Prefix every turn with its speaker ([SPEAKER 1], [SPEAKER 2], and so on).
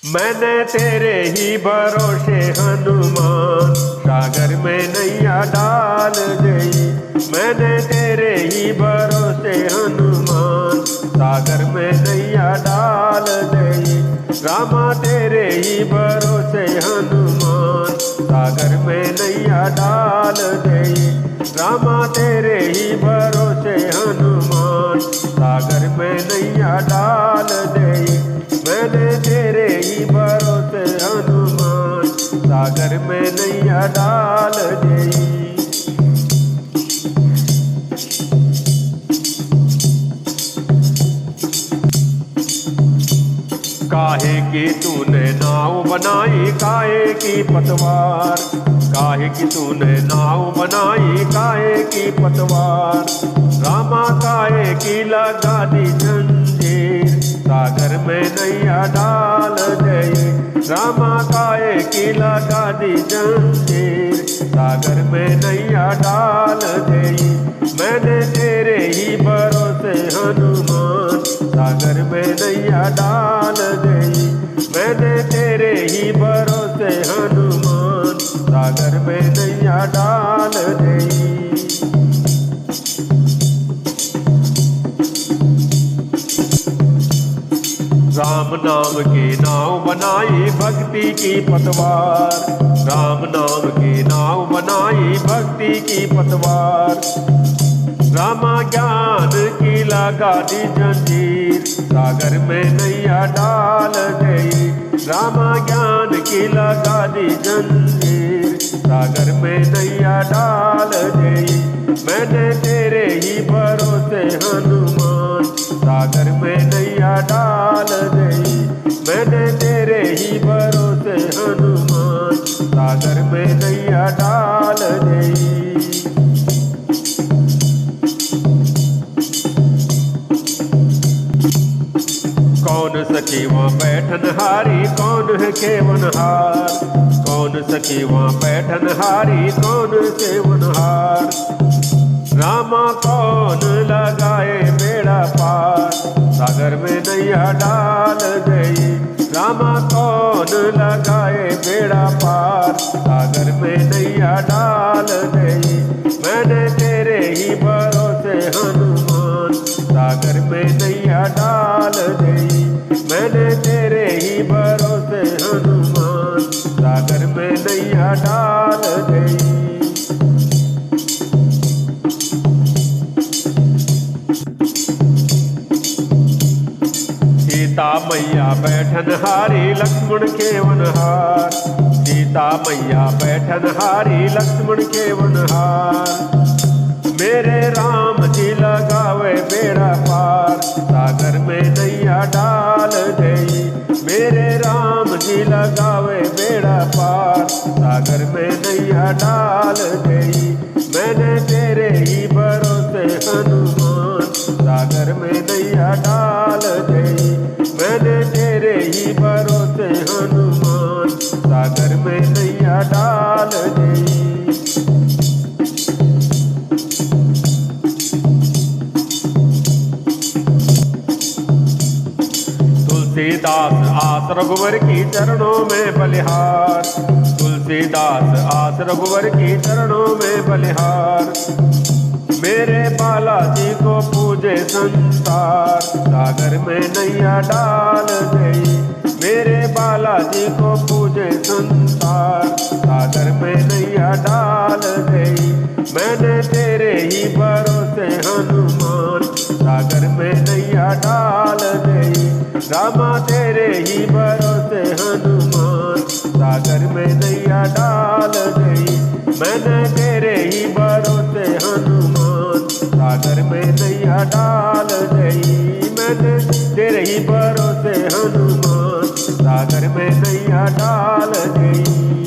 [SPEAKER 1] मैंने तेरे ही भरोसे हनुमान सागर में नैया डाल गई। मैंने तेरे ही भरोसे हनुमान सागर में नैया डाल गई। रामा तेरे ही भरोसे हनुमान सागर में नैया डाल गई। रामा तेरे ही भरोसे हनुमान सागर में नैया डाल गई। मैंने तेरे ही भरोसे हनुमान सागर में नैया डाल गई। काहे की तूने नाव बनाई काहे की पतवार। काहे की तूने नाव बनाई काहे की पतवार। रामा काहे की लगा दी जंजीर सागर में नैया डाल गई। रामा काहे की लगा दी जंजीर सागर में नैया डाल गई। मैंने तेरे ही भरोसे हनुमान सागर में नैया डाल गई। मैंने तेरे ही भरोसे हनुमान सागर में नैया डाल गई। राम नाम की नाव बनाई भक्ति की पतवार। राम नाम की नाव बनाई भक्ति की पतवार। रामा ज्ञान की लगा दी जंजीर सागर में नैया डाल गई। रामा ज्ञान की लगा दी जंजीर सागर में नैया डाल गई। मैंने तेरे ही भरोसे हनुमान सागर में नैया डाल गई। मैंने तेरे ही भरोसे हनुमान सागर में नैया डाल गई। कौन सखी वहाँ बैठनहारी कौन है केवनहार। कौन सखी वहाँ बैठनहारी कौन सेवनहार। रामा कौन लगाए बेड़ा पार सागर में नैया डाल गई। रामा कौन लगाए बेड़ा पार सागर में नैया डाल गई। मैंने तेरे ही भरोसे हनुमान सागर में नैया डाल गई। मैंने तेरे ही भरोसे हनुमान सागर में नैया डाल गई। सीता मैया बैठनहारी लक्ष्मण केवनहार। सीता मैया बैठनहारी लक्ष्मण केवनहार। मेरे राम जी लगावे बेड़ा पार सागर में नैया डाल गई। मेरे राम जी लगावे बेड़ा पार सागर में नैया डाल गई। मैंने तेरे ही भरोसे हनुमान सागर में नैया डाल गई। मैंने तेरे ही भरोसे हनुमान सागर में नैया डाल गई। तुलसीदास आस रघुवर की चरणों में बलिहार। तुलसीदास आस रघुवर की चरणों में बलिहार। मेरे बालाजी को पूजे संसार सागर में नैया डाल गई। मेरे बालाजी को पूजे संसार सागर में नैया डाल गई। मैंने तेरे ही भरोसे हनुमान सागर में नैया डाल गई। रामा तेरे ही भरोसे हनुमान सागर में नैया डाल गई। मैंने तेरे ही भरोसे हनुमान सागर में नैया डाल गई। मैंने तेरे ही भरोसे हनुमान सागर में नैया डाल गई।